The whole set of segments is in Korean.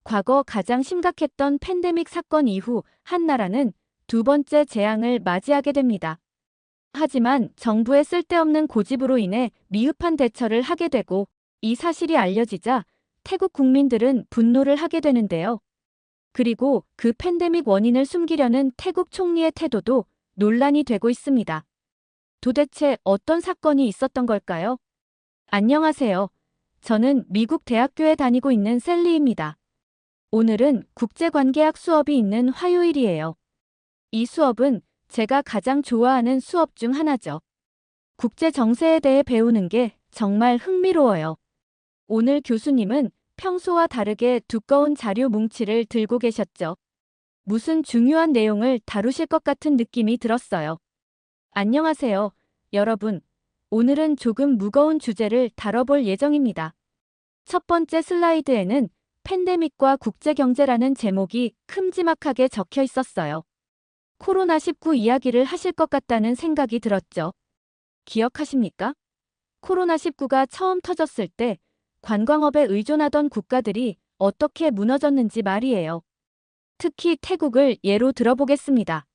과거 가장 심각했던 팬데믹 사건 이후 한 나라는 두 번째 재앙을 맞이하게 됩니다. 하지만 정부의 쓸데없는 고집으로 인해 미흡한 대처를 하게 되고 이 사실이 알려지자 태국 국민들은 분노를 하게 되는데요. 그리고 그 팬데믹 원인을 숨기려는 태국 총리의 태도도 논란이 되고 있습니다. 도대체 어떤 사건이 있었던 걸까요? 안녕하세요. 저는 미국 대학교에 다니고 있는 셀리입니다. 오늘은 국제관계학 수업이 있는 화요일이에요. 이 수업은 제가 가장 좋아하는 수업 중 하나죠. 국제 정세에 대해 배우는 게 정말 흥미로워요. 오늘 교수님은 평소와 다르게 두꺼운 자료 뭉치를 들고 계셨죠. 무슨 중요한 내용을 다루실 것 같은 느낌이 들었어요. 안녕하세요, 여러분. 오늘은 조금 무거운 주제를 다뤄볼 예정입니다. 첫 번째 슬라이드에는 팬데믹과 국제경제라는 제목이 큼지막하게 적혀 있었어요. 코로나19 이야기를 하실 것 같다는 생각이 들었죠. 기억하십니까? 코로나19가 처음 터졌을 때 관광업에 의존하던 국가들이 어떻게 무너졌는지 말이에요. 특히 태국을 예로 들어보겠습니다.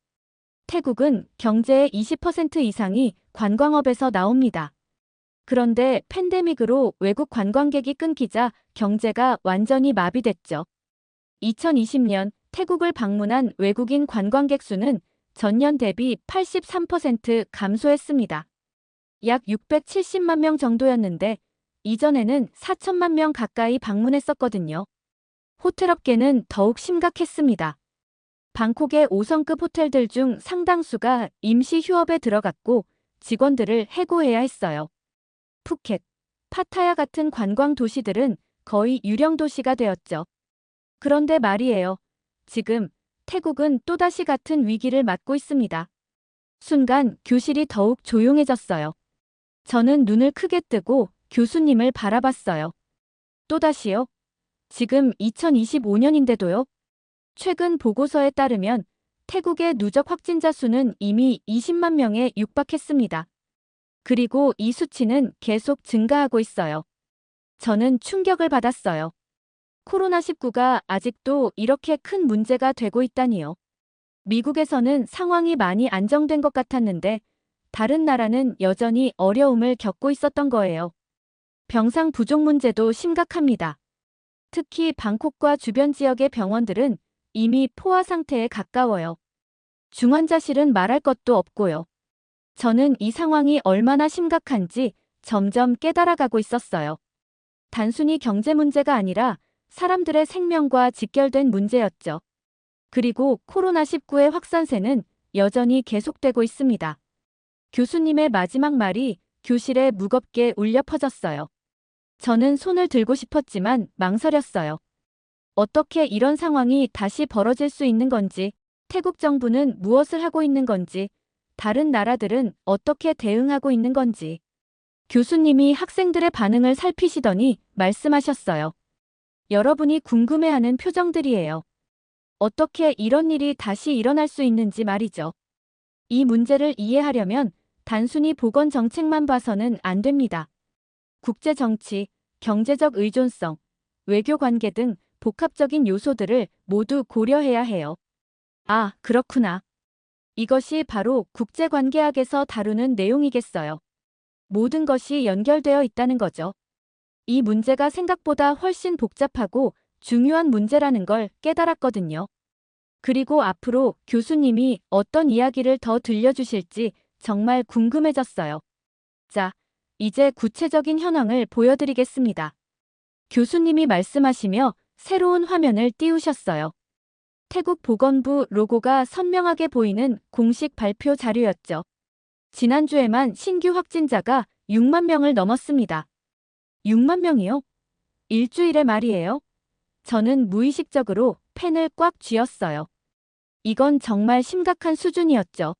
태국은 경제의 20% 이상이 관광업에서 나옵니다. 그런데 팬데믹으로 외국 관광객이 끊기자 경제가 완전히 마비됐죠. 2020년 태국을 방문한 외국인 관광객 수는 전년 대비 83% 감소했습니다. 약 670만 명 정도였는데 이전에는 4천만 명 가까이 방문했었거든요. 호텔업계는 더욱 심각했습니다. 방콕의 5성급 호텔들 중 상당수가 임시 휴업에 들어갔고 직원들을 해고해야 했어요. 푸켓, 파타야 같은 관광 도시들은 거의 유령 도시가 되었죠. 그런데 말이에요. 지금 태국은 또다시 같은 위기를 맞고 있습니다. 순간 교실이 더욱 조용해졌어요. 저는 눈을 크게 뜨고 교수님을 바라봤어요. 또다시요? 지금 2025년인데도요? 최근 보고서에 따르면 태국의 누적 확진자 수는 이미 20만 명에 육박했습니다. 그리고 이 수치는 계속 증가하고 있어요. 저는 충격을 받았어요. 코로나19가 아직도 이렇게 큰 문제가 되고 있다니요. 미국에서는 상황이 많이 안정된 것 같았는데 다른 나라는 여전히 어려움을 겪고 있었던 거예요. 병상 부족 문제도 심각합니다. 특히 방콕과 주변 지역의 병원들은 이미 포화 상태에 가까워요. 중환자실은 말할 것도 없고요. 저는 이 상황이 얼마나 심각한지 점점 깨달아가고 있었어요. 단순히 경제 문제가 아니라 사람들의 생명과 직결된 문제였죠. 그리고 코로나19의 확산세는 여전히 계속되고 있습니다. 교수님의 마지막 말이 교실에 무겁게 울려 퍼졌어요. 저는 손을 들고 싶었지만 망설였어요. 어떻게 이런 상황이 다시 벌어질 수 있는 건지, 태국 정부는 무엇을 하고 있는 건지, 다른 나라들은 어떻게 대응하고 있는 건지. 교수님이 학생들의 반응을 살피시더니 말씀하셨어요. 여러분이 궁금해하는 표정들이에요. 어떻게 이런 일이 다시 일어날 수 있는지 말이죠. 이 문제를 이해하려면 단순히 보건 정책만 봐서는 안 됩니다. 국제 정치, 경제적 의존성, 외교 관계 등 복합적인 요소들을 모두 고려해야 해요. 아, 그렇구나. 이것이 바로 국제관계학에서 다루는 내용이겠어요. 모든 것이 연결되어 있다는 거죠. 이 문제가 생각보다 훨씬 복잡하고 중요한 문제라는 걸 깨달았거든요. 그리고 앞으로 교수님이 어떤 이야기를 더 들려주실지 정말 궁금해졌어요. 자, 이제 구체적인 현황을 보여드리겠습니다. 교수님이 말씀하시며 새로운 화면을 띄우셨어요. 태국 보건부 로고가 선명하게 보이는 공식 발표 자료였죠. 지난주에만 신규 확진자가 6만 명을 넘었습니다. 6만 명이요? 일주일에 말이에요? 저는 무의식적으로 펜을 꽉 쥐었어요. 이건 정말 심각한 수준이었죠.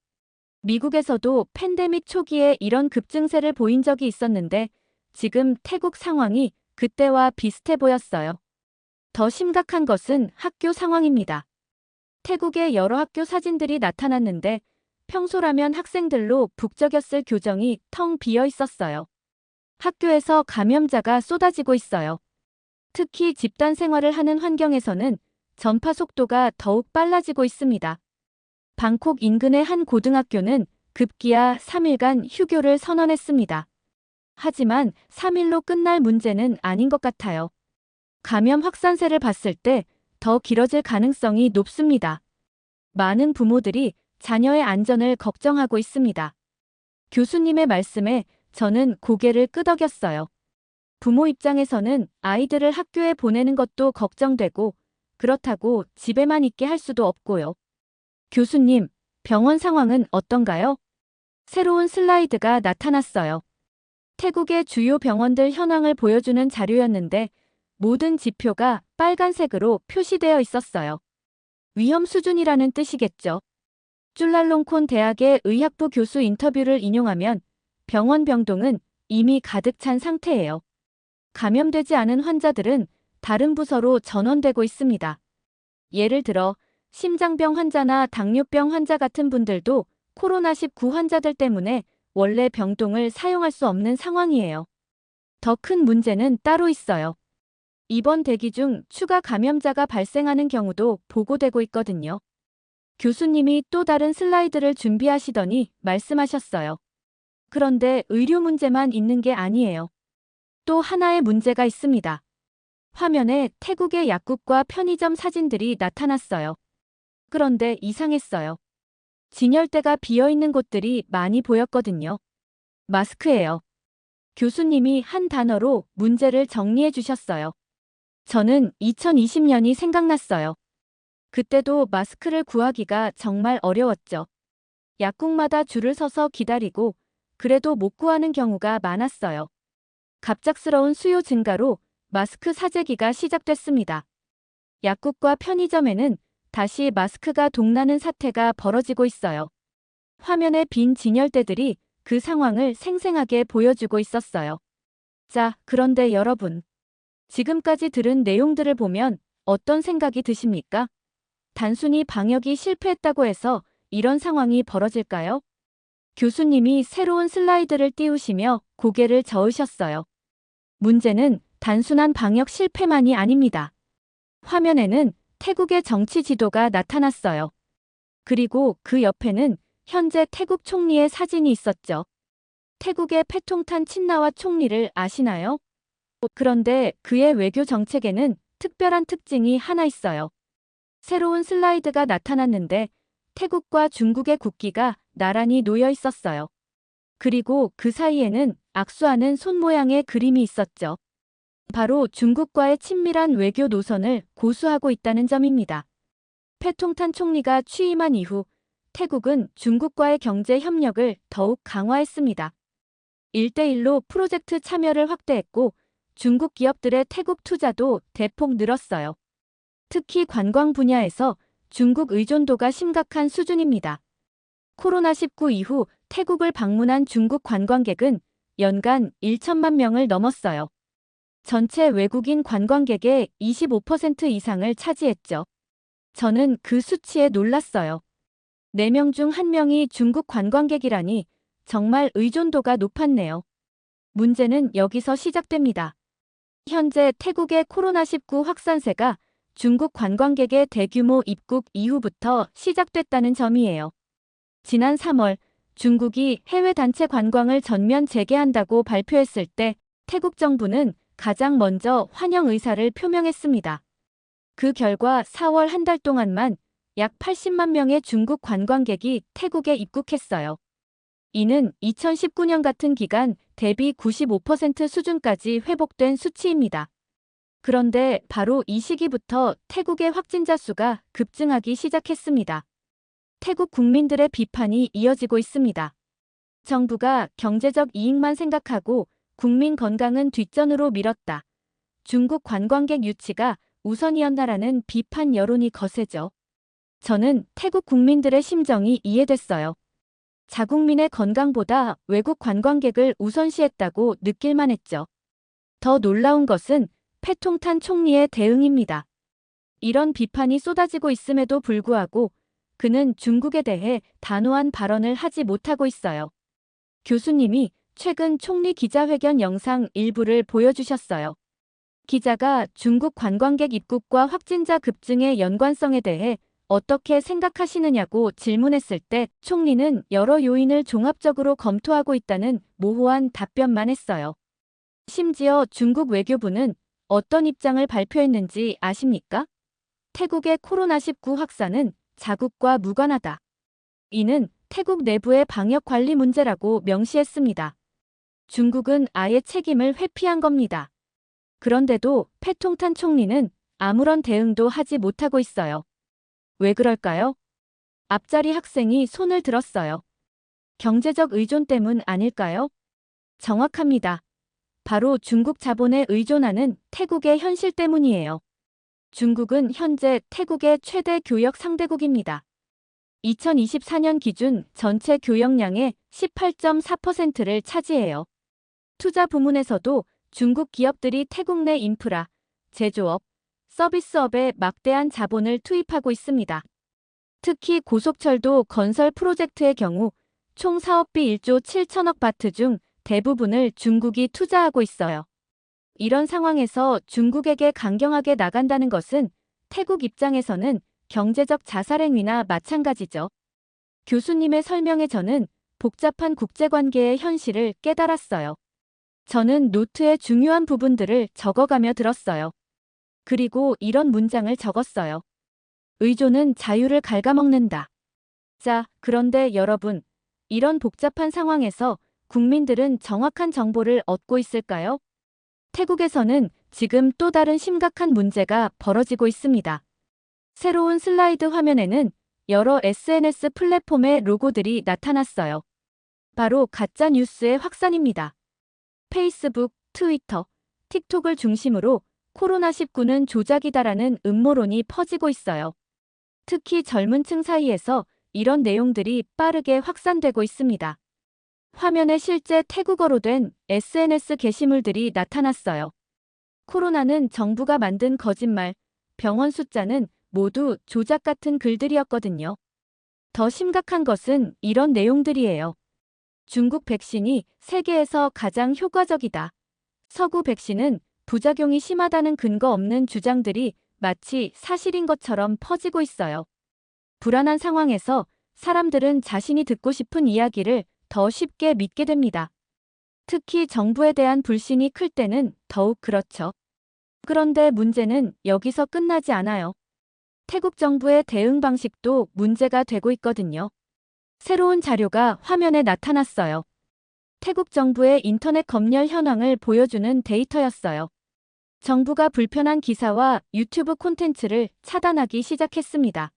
미국에서도 팬데믹 초기에 이런 급증세를 보인 적이 있었는데 지금 태국 상황이 그때와 비슷해 보였어요. 더 심각한 것은 학교 상황입니다. 태국의 여러 학교 사진들이 나타났는데 평소라면 학생들로 북적였을 교정이 텅 비어 있었어요. 학교에서 감염자가 쏟아지고 있어요. 특히 집단 생활을 하는 환경에서는 전파 속도가 더욱 빨라지고 있습니다. 방콕 인근의 한 고등학교는 급기야 3일간 휴교를 선언했습니다. 하지만 3일로 끝날 문제는 아닌 것 같아요. 감염 확산세를 봤을 때 더 길어질 가능성이 높습니다. 많은 부모들이 자녀의 안전을 걱정하고 있습니다. 교수님의 말씀에 저는 고개를 끄덕였어요. 부모 입장에서는 아이들을 학교에 보내는 것도 걱정되고 그렇다고 집에만 있게 할 수도 없고요. 교수님, 병원 상황은 어떤가요? 새로운 슬라이드가 나타났어요. 태국의 주요 병원들 현황을 보여주는 자료였는데 모든 지표가 빨간색으로 표시되어 있었어요. 위험 수준이라는 뜻이겠죠. 쭈랄롱콘 대학의 의학부 교수 인터뷰를 인용하면 병원 병동은 이미 가득 찬 상태예요. 감염되지 않은 환자들은 다른 부서로 전원되고 있습니다. 예를 들어 심장병 환자나 당뇨병 환자 같은 분들도 코로나19 환자들 때문에 원래 병동을 사용할 수 없는 상황이에요. 더 큰 문제는 따로 있어요. 입원 대기 중 추가 감염자가 발생하는 경우도 보고되고 있거든요. 교수님이 또 다른 슬라이드를 준비하시더니 말씀하셨어요. 그런데 의료 문제만 있는 게 아니에요. 또 하나의 문제가 있습니다. 화면에 태국의 약국과 편의점 사진들이 나타났어요. 그런데 이상했어요. 진열대가 비어있는 곳들이 많이 보였거든요. 마스크예요. 교수님이 한 단어로 문제를 정리해 주셨어요. 저는 2020년이 생각났어요. 그때도 마스크를 구하기가 정말 어려웠죠. 약국마다 줄을 서서 기다리고 그래도 못 구하는 경우가 많았어요. 갑작스러운 수요 증가로 마스크 사재기가 시작됐습니다. 약국과 편의점에는 다시 마스크가 동나는 사태가 벌어지고 있어요. 화면의 빈 진열대들이 그 상황을 생생하게 보여주고 있었어요. 자, 그런데 여러분. 지금까지 들은 내용들을 보면 어떤 생각이 드십니까? 단순히 방역이 실패했다고 해서 이런 상황이 벌어질까요? 교수님이 새로운 슬라이드를 띄우시며 고개를 저으셨어요. 문제는 단순한 방역 실패만이 아닙니다. 화면에는 태국의 정치 지도가 나타났어요. 그리고 그 옆에는 현재 태국 총리의 사진이 있었죠. 태국의 패통탄 친나와 총리를 아시나요? 그런데 그의 외교 정책에는 특별한 특징이 하나 있어요. 새로운 슬라이드가 나타났는데 태국과 중국의 국기가 나란히 놓여 있었어요. 그리고 그 사이에는 악수하는 손 모양의 그림이 있었죠. 바로 중국과의 친밀한 외교 노선을 고수하고 있다는 점입니다. 패통탄 총리가 취임한 이후 태국은 중국과의 경제 협력을 더욱 강화했습니다. 1대1로 프로젝트 참여를 확대했고 중국 기업들의 태국 투자도 대폭 늘었어요. 특히 관광 분야에서 중국 의존도가 심각한 수준입니다. 코로나19 이후 태국을 방문한 중국 관광객은 연간 1천만 명을 넘었어요. 전체 외국인 관광객의 25% 이상을 차지했죠. 저는 그 수치에 놀랐어요. 4명 중 1명이 중국 관광객이라니 정말 의존도가 높았네요. 문제는 여기서 시작됩니다. 현재 태국의 코로나19 확산세가 중국 관광객의 대규모 입국 이후부터 시작됐다는 점이에요. 지난 3월 중국이 해외 단체 관광을 전면 재개한다고 발표했을 때 태국 정부는 가장 먼저 환영 의사를 표명했습니다. 그 결과 4월 한 달 동안만 약 80만 명의 중국 관광객이 태국에 입국했어요. 이는 2019년 같은 기간 대비 95% 수준까지 회복된 수치입니다. 그런데 바로 이 시기부터 태국의 확진자 수가 급증하기 시작했습니다. 태국 국민들의 비판이 이어지고 있습니다. 정부가 경제적 이익만 생각하고 국민 건강은 뒷전으로 밀었다. 중국 관광객 유치가 우선이었나라는 비판 여론이 거세죠. 저는 태국 국민들의 심정이 이해됐어요. 자국민의 건강보다 외국 관광객을 우선시했다고 느낄만 했죠. 더 놀라운 것은 패통탄 총리의 대응입니다. 이런 비판이 쏟아지고 있음에도 불구하고 그는 중국에 대해 단호한 발언을 하지 못하고 있어요. 교수님이 최근 총리 기자회견 영상 일부를 보여주셨어요. 기자가 중국 관광객 입국과 확진자 급증의 연관성에 대해 어떻게 생각하시느냐고 질문했을 때 총리는 여러 요인을 종합적으로 검토하고 있다는 모호한 답변만 했어요. 심지어 중국 외교부는 어떤 입장을 발표했는지 아십니까? 태국의 코로나19 확산은 자국과 무관하다. 이는 태국 내부의 방역 관리 문제라고 명시했습니다. 중국은 아예 책임을 회피한 겁니다. 그런데도 패통탄 총리는 아무런 대응도 하지 못하고 있어요. 왜 그럴까요? 앞자리 학생이 손을 들었어요. 경제적 의존 때문 아닐까요? 정확합니다. 바로 중국 자본에 의존하는 태국의 현실 때문이에요. 중국은 현재 태국의 최대 교역 상대국입니다. 2024년 기준 전체 교역량의 18.4%를 차지해요. 투자 부문에서도 중국 기업들이 태국 내 인프라, 제조업, 서비스업에 막대한 자본을 투입하고 있습니다. 특히 고속철도 건설 프로젝트의 경우 총 사업비 1조 7천억 바트 중 대부분을 중국이 투자하고 있어요. 이런 상황에서 중국에게 강경하게 나간다는 것은 태국 입장에서는 경제적 자살행위나 마찬가지죠. 교수님의 설명에 저는 복잡한 국제관계의 현실을 깨달았어요. 저는 노트에 중요한 부분들을 적어가며 들었어요. 그리고 이런 문장을 적었어요. 의존은 자유를 갉아먹는다. 자, 그런데 여러분, 이런 복잡한 상황에서 국민들은 정확한 정보를 얻고 있을까요? 태국에서는 지금 또 다른 심각한 문제가 벌어지고 있습니다. 새로운 슬라이드 화면에는 여러 SNS 플랫폼의 로고들이 나타났어요. 바로 가짜 뉴스의 확산입니다. 페이스북, 트위터, 틱톡을 중심으로 코로나19는 조작이다라는 음모론이 퍼지고 있어요. 특히 젊은 층 사이에서 이런 내용들이 빠르게 확산되고 있습니다. 화면에 실제 태국어로 된 SNS 게시물들이 나타났어요. 코로나는 정부가 만든 거짓말, 병원 숫자는 모두 조작 같은 글들이었거든요. 더 심각한 것은 이런 내용들이에요. 중국 백신이 세계에서 가장 효과적이다. 서구 백신은 부작용이 심하다는 근거 없는 주장들이 마치 사실인 것처럼 퍼지고 있어요. 불안한 상황에서 사람들은 자신이 듣고 싶은 이야기를 더 쉽게 믿게 됩니다. 특히 정부에 대한 불신이 클 때는 더욱 그렇죠. 그런데 문제는 여기서 끝나지 않아요. 태국 정부의 대응 방식도 문제가 되고 있거든요. 새로운 자료가 화면에 나타났어요. 태국 정부의 인터넷 검열 현황을 보여주는 데이터였어요. 정부가 불편한 기사와 유튜브 콘텐츠를 차단하기 시작했습니다.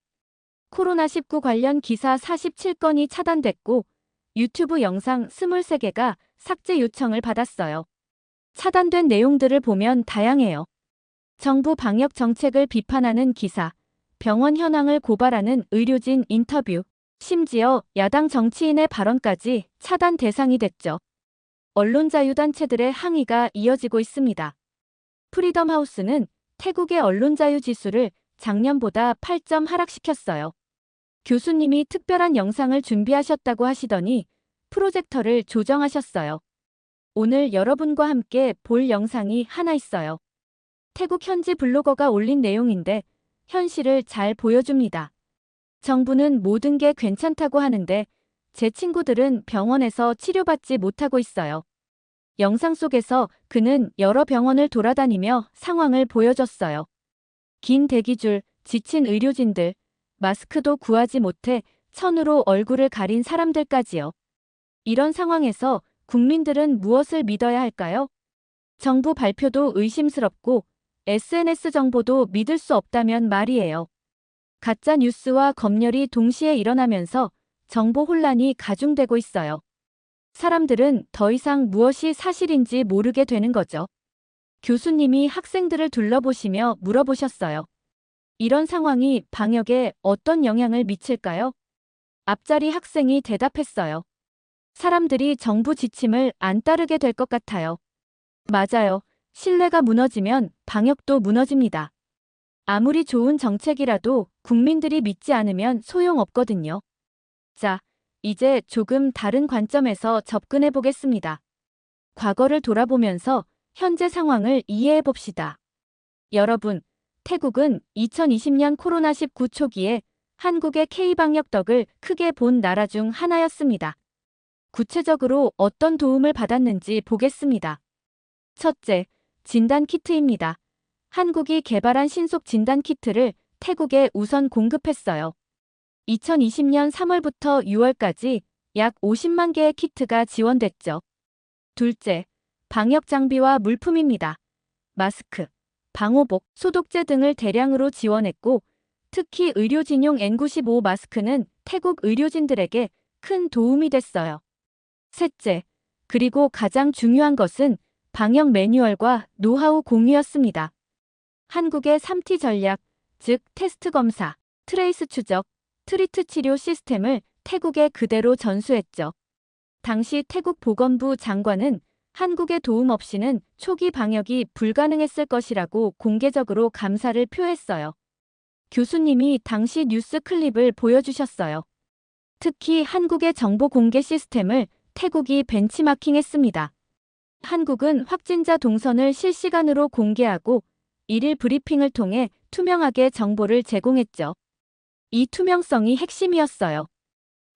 코로나19 관련 기사 47건이 차단됐고 유튜브 영상 23개가 삭제 요청을 받았어요. 차단된 내용들을 보면 다양해요. 정부 방역 정책을 비판하는 기사, 병원 현황을 고발하는 의료진 인터뷰, 심지어 야당 정치인의 발언까지 차단 대상이 됐죠. 언론자유단체들의 항의가 이어지고 있습니다. 프리덤 하우스는 태국의 언론자유 지수를 작년보다 8점 하락시켰어요. 교수님이 특별한 영상을 준비하셨다고 하시더니 프로젝터를 조정하셨어요. 오늘 여러분과 함께 볼 영상이 하나 있어요. 태국 현지 블로거가 올린 내용인데 현실을 잘 보여줍니다. 정부는 모든 게 괜찮다고 하는데 제 친구들은 병원에서 치료받지 못하고 있어요. 영상 속에서 그는 여러 병원을 돌아다니며 상황을 보여줬어요. 긴 대기줄, 지친 의료진들, 마스크도 구하지 못해 천으로 얼굴을 가린 사람들까지요. 이런 상황에서 국민들은 무엇을 믿어야 할까요? 정부 발표도 의심스럽고 SNS 정보도 믿을 수 없다면 말이에요. 가짜 뉴스와 검열이 동시에 일어나면서 정보 혼란이 가중되고 있어요. 사람들은 더 이상 무엇이 사실인지 모르게 되는 거죠. 교수님이 학생들을 둘러보시며 물어보셨어요. 이런 상황이 방역에 어떤 영향을 미칠까요? 앞자리 학생이 대답했어요. 사람들이 정부 지침을 안 따르게 될 것 같아요. 맞아요. 신뢰가 무너지면 방역도 무너집니다. 아무리 좋은 정책이라도 국민들이 믿지 않으면 소용없거든요. 자, 이제 조금 다른 관점에서 접근해 보겠습니다. 과거를 돌아보면서 현재 상황을 이해해 봅시다. 여러분, 태국은 2020년 코로나19 초기에 한국의 K방역 덕을 크게 본 나라 중 하나였습니다. 구체적으로 어떤 도움을 받았는지 보겠습니다. 첫째, 진단키트입니다. 한국이 개발한 신속 진단키트를 태국에 우선 공급했어요. 2020년 3월부터 6월까지 약 50만 개의 키트가 지원됐죠. 둘째, 방역 장비와 물품입니다. 마스크, 방호복, 소독제 등을 대량으로 지원했고, 특히 의료진용 N95 마스크는 태국 의료진들에게 큰 도움이 됐어요. 셋째, 그리고 가장 중요한 것은 방역 매뉴얼과 노하우 공유였습니다. 한국의 3T 전략, 즉 테스트 검사, 트레이스 추적, 트리트 치료 시스템을 태국에 그대로 전수했죠. 당시 태국 보건부 장관은 한국의 도움 없이는 초기 방역이 불가능했을 것이라고 공개적으로 감사를 표했어요. 교수님이 당시 뉴스 클립을 보여주셨어요. 특히 한국의 정보 공개 시스템을 태국이 벤치마킹했습니다. 한국은 확진자 동선을 실시간으로 공개하고 일일 브리핑을 통해 투명하게 정보를 제공했죠. 이 투명성이 핵심이었어요.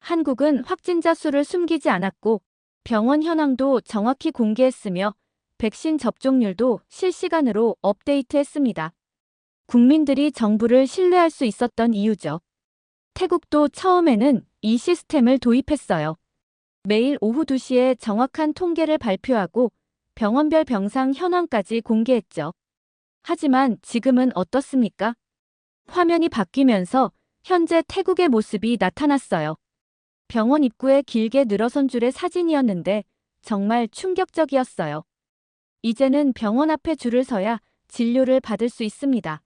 한국은 확진자 수를 숨기지 않았고 병원 현황도 정확히 공개했으며 백신 접종률도 실시간으로 업데이트했습니다. 국민들이 정부를 신뢰할 수 있었던 이유죠. 태국도 처음에는 이 시스템을 도입했어요. 매일 오후 2시에 정확한 통계를 발표하고 병원별 병상 현황까지 공개했죠. 하지만 지금은 어떻습니까? 화면이 바뀌면서 현재 태국의 모습이 나타났어요. 병원 입구에 길게 늘어선 줄의 사진이었는데 정말 충격적이었어요. 이제는 병원 앞에 줄을 서야 진료를 받을 수 있습니다.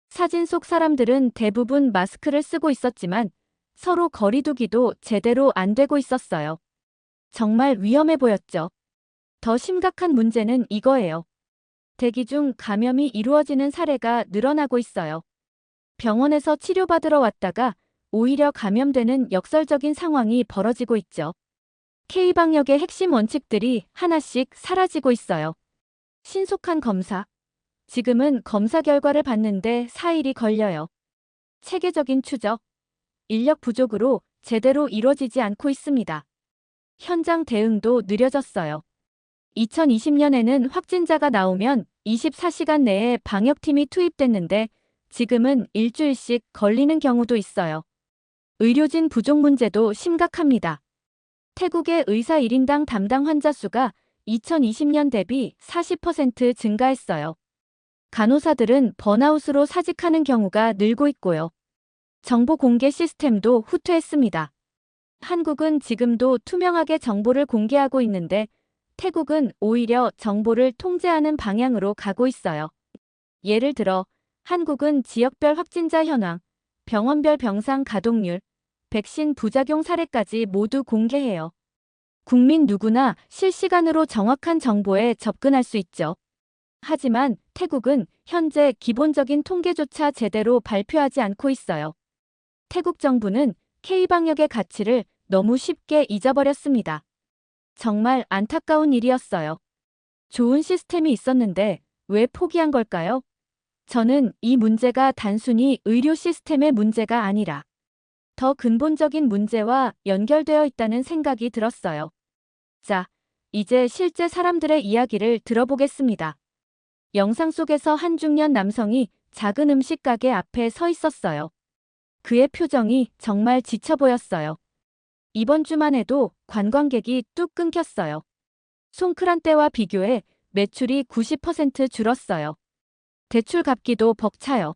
사진 속 사람들은 대부분 마스크를 쓰고 있었지만 서로 거리 두기도 제대로 안 되고 있었어요. 정말 위험해 보였죠. 더 심각한 문제는 이거예요. 대기 중 감염이 이루어지는 사례가 늘어나고 있어요. 병원에서 치료받으러 왔다가 오히려 감염되는 역설적인 상황이 벌어지고 있죠. K방역의 핵심 원칙들이 하나씩 사라지고 있어요. 신속한 검사. 지금은 검사 결과를 받는데 4일이 걸려요. 체계적인 추적. 인력 부족으로 제대로 이루어지지 않고 있습니다. 현장 대응도 느려졌어요. 2020년에는 확진자가 나오면 24시간 내에 방역팀이 투입됐는데 지금은 일주일씩 걸리는 경우도 있어요. 의료진 부족 문제도 심각합니다. 태국의 의사 1인당 담당 환자 수가 2020년 대비 40% 증가했어요. 간호사들은 번아웃으로 사직하는 경우가 늘고 있고요. 정보 공개 시스템도 후퇴했습니다. 한국은 지금도 투명하게 정보를 공개하고 있는데 태국은 오히려 정보를 통제하는 방향으로 가고 있어요. 예를 들어 한국은 지역별 확진자 현황, 병원별 병상 가동률, 백신 부작용 사례까지 모두 공개해요. 국민 누구나 실시간으로 정확한 정보에 접근할 수 있죠. 하지만 태국은 현재 기본적인 통계조차 제대로 발표하지 않고 있어요. 태국 정부는 K방역의 가치를 너무 쉽게 잊어버렸습니다. 정말 안타까운 일이었어요. 좋은 시스템이 있었는데 왜 포기한 걸까요? 저는 이 문제가 단순히 의료 시스템의 문제가 아니라 더 근본적인 문제와 연결되어 있다는 생각이 들었어요. 자, 이제 실제 사람들의 이야기를 들어보겠습니다. 영상 속에서 한 중년 남성이 작은 음식 가게 앞에 서 있었어요. 그의 표정이 정말 지쳐 보였어요. 이번 주만 해도 관광객이 뚝 끊겼어요. 송크란 때와 비교해 매출이 90% 줄었어요. 대출 갚기도 벅차요.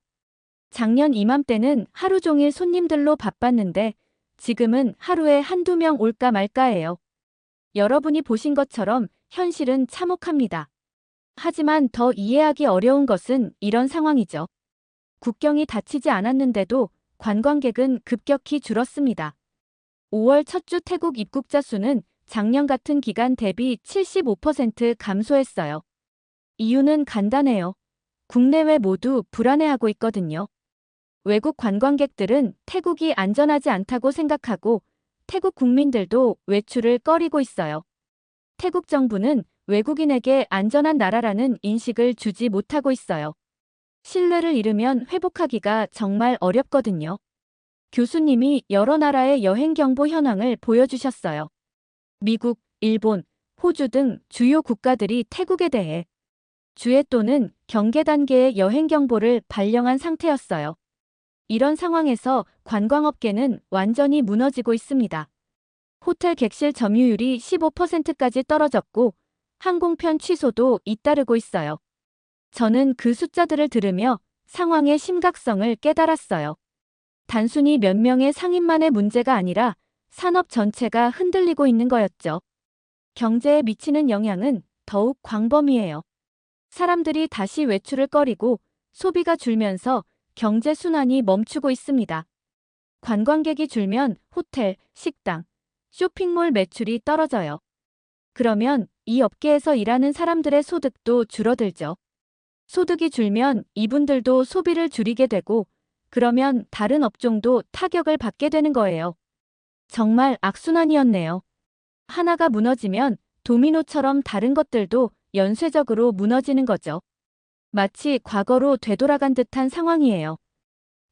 작년 이맘때는 하루 종일 손님들로 바빴는데 지금은 하루에 한두 명 올까 말까해요. 여러분이 보신 것처럼 현실은 참혹합니다. 하지만 더 이해하기 어려운 것은 이런 상황이죠. 국경이 닫히지 않았는데도 관광객은 급격히 줄었습니다. 5월 첫 주 태국 입국자 수는 작년 같은 기간 대비 75% 감소했어요. 이유는 간단해요. 국내외 모두 불안해하고 있거든요. 외국 관광객들은 태국이 안전하지 않다고 생각하고 태국 국민들도 외출을 꺼리고 있어요. 태국 정부는 외국인에게 안전한 나라라는 인식을 주지 못하고 있어요. 신뢰를 잃으면 회복하기가 정말 어렵거든요. 교수님이 여러 나라의 여행 경보 현황을 보여주셨어요. 미국, 일본, 호주 등 주요 국가들이 태국에 대해 주의 또는 경계 단계의 여행 경보를 발령한 상태였어요. 이런 상황에서 관광업계는 완전히 무너지고 있습니다. 호텔 객실 점유율이 15%까지 떨어졌고 항공편 취소도 잇따르고 있어요. 저는 그 숫자들을 들으며 상황의 심각성을 깨달았어요. 단순히 몇 명의 상인만의 문제가 아니라 산업 전체가 흔들리고 있는 거였죠. 경제에 미치는 영향은 더욱 광범위해요. 사람들이 다시 외출을 꺼리고 소비가 줄면서 경제 순환이 멈추고 있습니다. 관광객이 줄면 호텔, 식당, 쇼핑몰 매출이 떨어져요. 그러면 이 업계에서 일하는 사람들의 소득도 줄어들죠. 소득이 줄면 이분들도 소비를 줄이게 되고 그러면 다른 업종도 타격을 받게 되는 거예요. 정말 악순환이었네요. 하나가 무너지면 도미노처럼 다른 것들도 연쇄적으로 무너지는 거죠. 마치 과거로 되돌아간 듯한 상황이에요.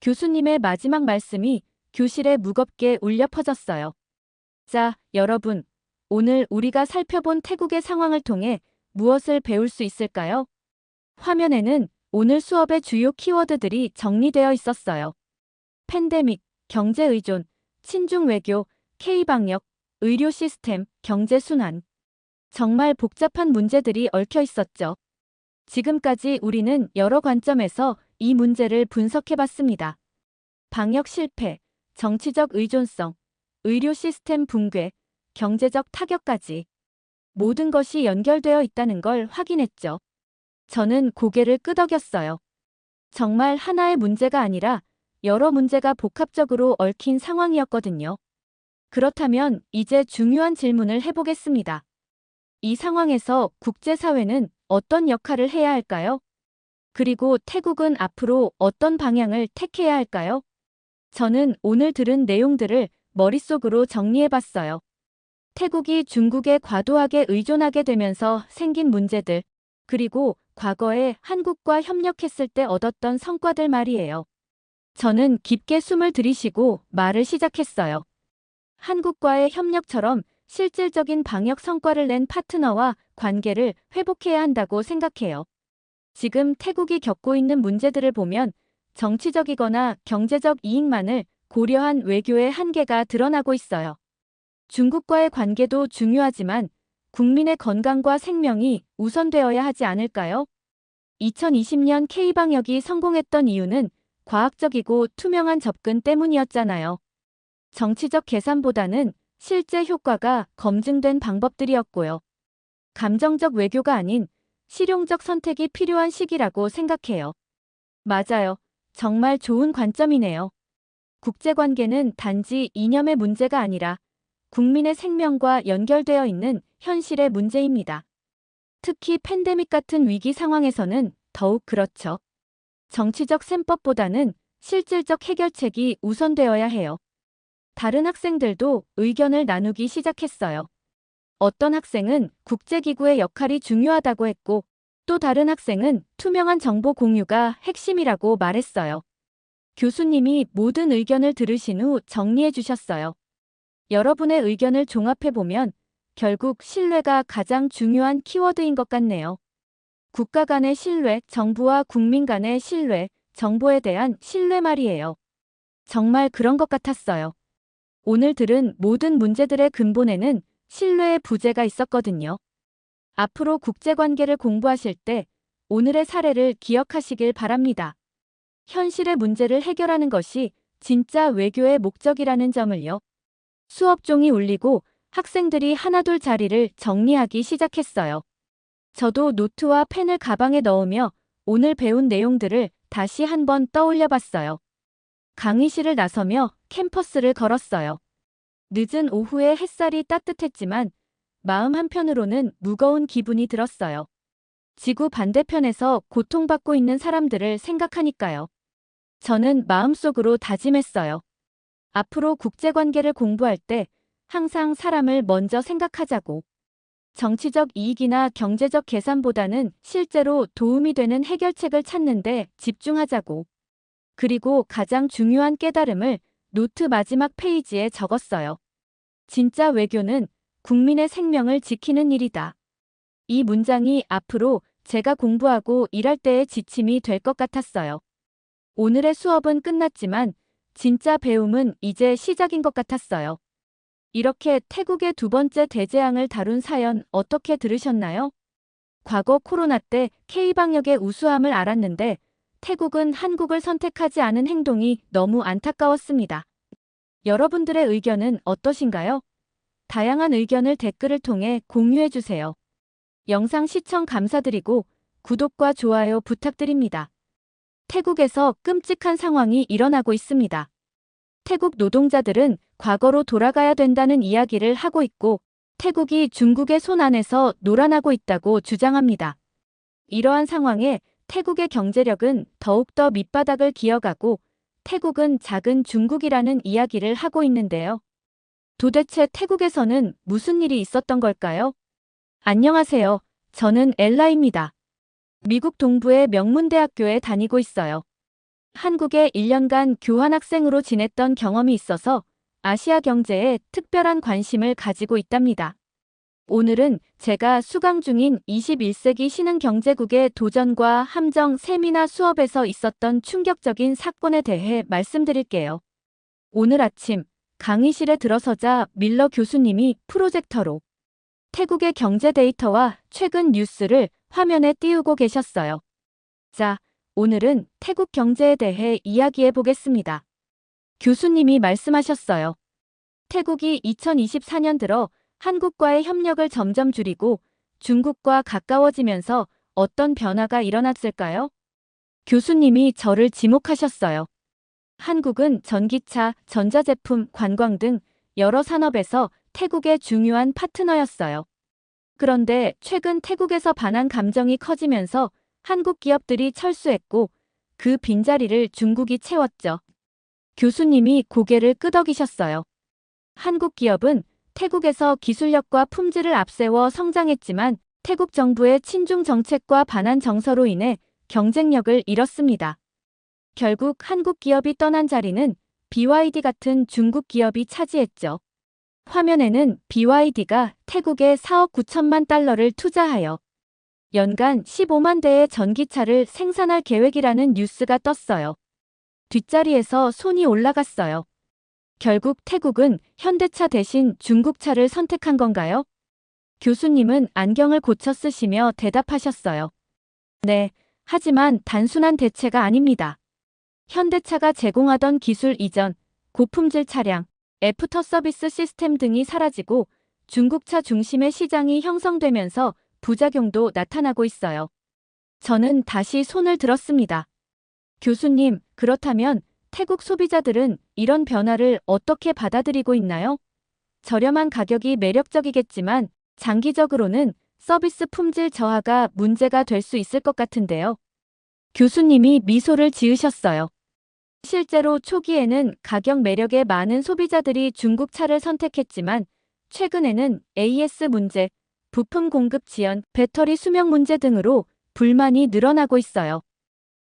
교수님의 마지막 말씀이 교실에 무겁게 울려 퍼졌어요. 자, 여러분, 오늘 우리가 살펴본 태국의 상황을 통해 무엇을 배울 수 있을까요? 화면에는 오늘 수업의 주요 키워드들이 정리되어 있었어요. 팬데믹, 경제 의존, 친중 외교, K방역, 의료 시스템, 경제 순환. 정말 복잡한 문제들이 얽혀 있었죠. 지금까지 우리는 여러 관점에서 이 문제를 분석해 봤습니다. 방역 실패, 정치적 의존성, 의료 시스템 붕괴, 경제적 타격까지. 모든 것이 연결되어 있다는 걸 확인했죠. 저는 고개를 끄덕였어요. 정말 하나의 문제가 아니라 여러 문제가 복합적으로 얽힌 상황이었거든요. 그렇다면 이제 중요한 질문을 해보겠습니다. 이 상황에서 국제사회는 어떤 역할을 해야 할까요? 그리고 태국은 앞으로 어떤 방향을 택해야 할까요? 저는 오늘 들은 내용들을 머릿속으로 정리해봤어요. 태국이 중국에 과도하게 의존하게 되면서 생긴 문제들, 그리고 과거에 한국과 협력했을 때 얻었던 성과들 말이에요. 저는 깊게 숨을 들이쉬고 말을 시작했어요. 한국과의 협력처럼 실질적인 방역 성과를 낸 파트너와 관계를 회복해야 한다고 생각해요. 지금 태국이 겪고 있는 문제들을 보면 정치적이거나 경제적 이익만을 고려한 외교의 한계가 드러나고 있어요. 중국과의 관계도 중요하지만 국민의 건강과 생명이 우선되어야 하지 않을까요? 2020년 K방역이 성공했던 이유는 과학적이고 투명한 접근 때문이었잖아요. 정치적 계산보다는 실제 효과가 검증된 방법들이었고요. 감정적 외교가 아닌 실용적 선택이 필요한 시기라고 생각해요. 맞아요. 정말 좋은 관점이네요. 국제관계는 단지 이념의 문제가 아니라 국민의 생명과 연결되어 있는 현실의 문제입니다. 특히 팬데믹 같은 위기 상황에서는 더욱 그렇죠. 정치적 셈법보다는 실질적 해결책이 우선되어야 해요. 다른 학생들도 의견을 나누기 시작했어요. 어떤 학생은 국제기구의 역할이 중요하다고 했고, 또 다른 학생은 투명한 정보 공유가 핵심이라고 말했어요. 교수님이 모든 의견을 들으신 후 정리해 주셨어요. 여러분의 의견을 종합해보면 결국 신뢰가 가장 중요한 키워드인 것 같네요. 국가 간의 신뢰, 정부와 국민 간의 신뢰, 정보에 대한 신뢰 말이에요. 정말 그런 것 같았어요. 오늘 들은 모든 문제들의 근본에는 신뢰의 부재가 있었거든요. 앞으로 국제관계를 공부하실 때 오늘의 사례를 기억하시길 바랍니다. 현실의 문제를 해결하는 것이 진짜 외교의 목적이라는 점을요. 수업 종이 울리고 학생들이 하나둘 자리를 정리하기 시작했어요. 저도 노트와 펜을 가방에 넣으며 오늘 배운 내용들을 다시 한번 떠올려 봤어요. 강의실을 나서며 캠퍼스를 걸었어요. 늦은 오후에 햇살이 따뜻했지만 마음 한편으로는 무거운 기분이 들었어요. 지구 반대편에서 고통받고 있는 사람들을 생각하니까요. 저는 마음속으로 다짐했어요. 앞으로 국제관계를 공부할 때 항상 사람을 먼저 생각하자고. 정치적 이익이나 경제적 계산보다는 실제로 도움이 되는 해결책을 찾는 데 집중하자고. 그리고 가장 중요한 깨달음을 노트 마지막 페이지에 적었어요. 진짜 외교는 국민의 생명을 지키는 일이다. 이 문장이 앞으로 제가 공부하고 일할 때의 지침이 될 것 같았어요. 오늘의 수업은 끝났지만 진짜 배움은 이제 시작인 것 같았어요. 이렇게 태국의 두 번째 대재앙을 다룬 사연 어떻게 들으셨나요? 과거 코로나 때 K방역의 우수함을 알았는데 태국은 한국을 선택하지 않은 행동이 너무 안타까웠습니다. 여러분들의 의견은 어떠신가요? 다양한 의견을 댓글을 통해 공유해주세요. 영상 시청 감사드리고 구독과 좋아요 부탁드립니다. 태국에서 끔찍한 상황이 일어나고 있습니다. 태국 노동자들은 과거로 돌아가야 된다는 이야기를 하고 있고 태국이 중국의 손 안에서 놀아나고 있다고 주장합니다. 이러한 상황에 태국의 경제력은 더욱더 밑바닥을 기어가고 태국은 작은 중국이라는 이야기를 하고 있는데요. 도대체 태국에서는 무슨 일이 있었던 걸까요? 안녕하세요. 저는 엘라입니다. 미국 동부의 명문대학교에 다니고 있어요. 한국에 1년간 교환학생으로 지냈던 경험이 있어서 아시아 경제에 특별한 관심을 가지고 있답니다. 오늘은 제가 수강 중인 21세기 신흥경제국의 도전과 함정 세미나 수업에서 있었던 충격적인 사건에 대해 말씀드릴게요. 오늘 아침 강의실에 들어서자 밀러 교수님이 프로젝터로 태국의 경제 데이터와 최근 뉴스를 화면에 띄우고 계셨어요. 자, 오늘은 태국 경제에 대해 이야기해 보겠습니다. 교수님이 말씀하셨어요. 태국이 2024년 들어 한국과의 협력을 점점 줄이고 중국과 가까워지면서 어떤 변화가 일어났을까요? 교수님이 저를 지목하셨어요. 한국은 전기차, 전자제품, 관광 등 여러 산업에서 태국의 중요한 파트너였어요. 그런데 최근 태국에서 반한 감정이 커지면서 한국 기업들이 철수했고 그 빈자리를 중국이 채웠죠. 교수님이 고개를 끄덕이셨어요. 한국 기업은 태국에서 기술력과 품질을 앞세워 성장했지만 태국 정부의 친중 정책과 반한 정서로 인해 경쟁력을 잃었습니다. 결국 한국 기업이 떠난 자리는 BYD 같은 중국 기업이 차지했죠. 화면에는 BYD가 태국에 4억 9천만 달러를 투자하여 연간 15만 대의 전기차를 생산할 계획이라는 뉴스가 떴어요. 뒷자리에서 손이 올라갔어요. 결국 태국은 현대차 대신 중국차를 선택한 건가요? 교수님은 안경을 고쳐 쓰시며 대답하셨어요. 네, 하지만 단순한 대체가 아닙니다. 현대차가 제공하던 기술 이전, 고품질 차량, 애프터 서비스 시스템 등이 사라지고 중국차 중심의 시장이 형성되면서 부작용도 나타나고 있어요. 저는 다시 손을 들었습니다. 교수님, 그렇다면 태국 소비자들은 이런 변화를 어떻게 받아들이고 있나요? 저렴한 가격이 매력적이겠지만 장기적으로는 서비스 품질 저하가 문제가 될 수 있을 것 같은데요. 교수님이 미소를 지으셨어요. 실제로 초기에는 가격 매력에 많은 소비자들이 중국차를 선택했지만 최근에는 AS 문제, 부품 공급 지연, 배터리 수명 문제 등으로 불만이 늘어나고 있어요.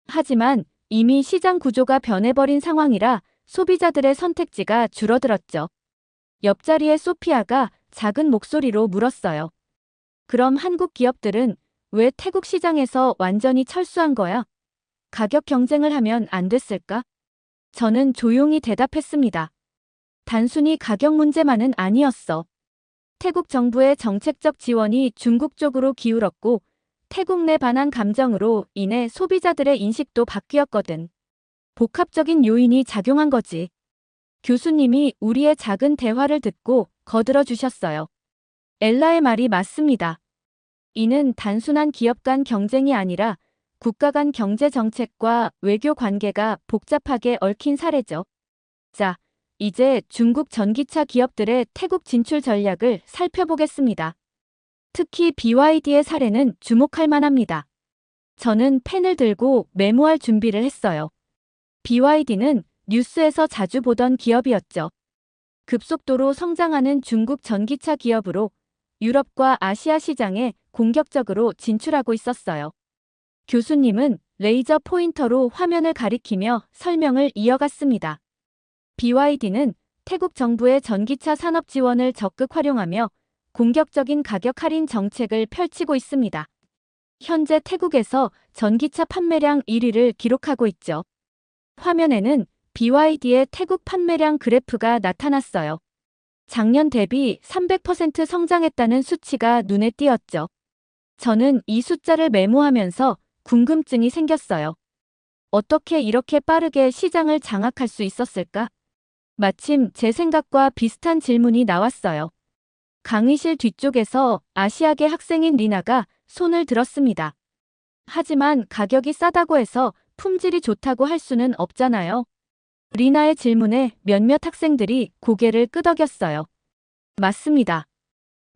하지만 이미 시장 구조가 변해버린 상황이라 소비자들의 선택지가 줄어들었죠. 옆자리의 소피아가 작은 목소리로 물었어요. 그럼 한국 기업들은 왜 태국 시장에서 완전히 철수한 거야? 가격 경쟁을 하면 안 됐을까? 저는 조용히 대답했습니다. 단순히 가격 문제만은 아니었어. 태국 정부의 정책적 지원이 중국 쪽으로 기울었고 태국 내 반한 감정으로 인해 소비자들의 인식도 바뀌었거든. 복합적인 요인이 작용한 거지. 교수님이 우리의 작은 대화를 듣고 거들어 주셨어요. 엘라의 말이 맞습니다. 이는 단순한 기업 간 경쟁이 아니라 국가 간 경제 정책과 외교 관계가 복잡하게 얽힌 사례죠. 자, 이제 중국 전기차 기업들의 태국 진출 전략을 살펴보겠습니다. 특히 BYD의 사례는 주목할 만합니다. 저는 펜을 들고 메모할 준비를 했어요. BYD는 뉴스에서 자주 보던 기업이었죠. 급속도로 성장하는 중국 전기차 기업으로 유럽과 아시아 시장에 공격적으로 진출하고 있었어요. 교수님은 레이저 포인터로 화면을 가리키며 설명을 이어갔습니다. BYD는 태국 정부의 전기차 산업 지원을 적극 활용하며 공격적인 가격 할인 정책을 펼치고 있습니다. 현재 태국에서 전기차 판매량 1위를 기록하고 있죠. 화면에는 BYD의 태국 판매량 그래프가 나타났어요. 작년 대비 300% 성장했다는 수치가 눈에 띄었죠. 저는 이 숫자를 메모하면서 궁금증이 생겼어요. 어떻게 이렇게 빠르게 시장을 장악할 수 있었을까? 마침 제 생각과 비슷한 질문이 나왔어요. 강의실 뒤쪽에서 아시아계 학생인 리나가 손을 들었습니다. 하지만 가격이 싸다고 해서 품질이 좋다고 할 수는 없잖아요. 리나의 질문에 몇몇 학생들이 고개를 끄덕였어요. 맞습니다.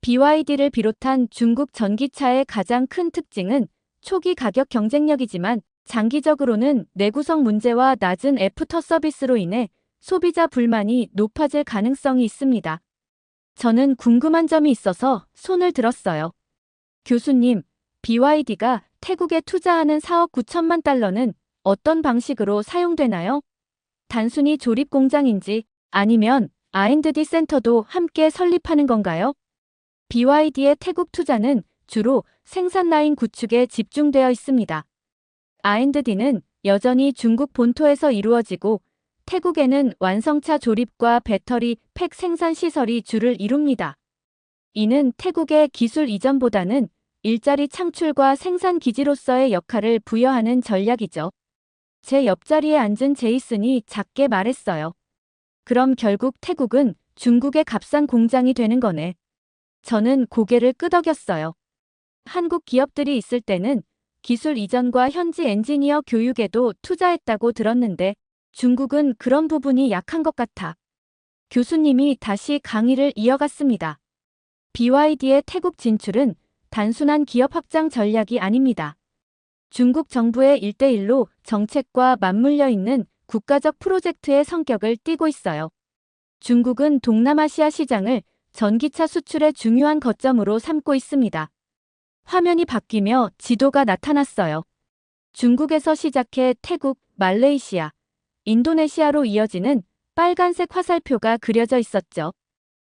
BYD를 비롯한 중국 전기차의 가장 큰 특징은 초기 가격 경쟁력이지만 장기적으로는 내구성 문제와 낮은 애프터 서비스로 인해 소비자 불만이 높아질 가능성이 있습니다. 저는 궁금한 점이 있어서 손을 들었어요. 교수님, BYD가 태국에 투자하는 4억 9천만 달러는 어떤 방식으로 사용되나요? 단순히 조립 공장인지 아니면 R&D 센터도 함께 설립하는 건가요? BYD의 태국 투자는 주로 생산 라인 구축에 집중되어 있습니다. R&D는 여전히 중국 본토에서 이루어지고 태국에는 완성차 조립과 배터리 팩 생산 시설이 주를 이룹니다. 이는 태국의 기술 이전보다는 일자리 창출과 생산 기지로서의 역할을 부여하는 전략이죠. 제 옆자리에 앉은 제이슨이 작게 말했어요. 그럼 결국 태국은 중국의 값싼 공장이 되는 거네. 저는 고개를 끄덕였어요. 한국 기업들이 있을 때는 기술 이전과 현지 엔지니어 교육에도 투자했다고 들었는데 중국은 그런 부분이 약한 것 같아. 교수님이 다시 강의를 이어갔습니다. BYD의 태국 진출은 단순한 기업 확장 전략이 아닙니다. 중국 정부의 1대1로 정책과 맞물려 있는 국가적 프로젝트의 성격을 띠고 있어요. 중국은 동남아시아 시장을 전기차 수출의 중요한 거점으로 삼고 있습니다. 화면이 바뀌며 지도가 나타났어요. 중국에서 시작해 태국, 말레이시아, 인도네시아로 이어지는 빨간색 화살표가 그려져 있었죠.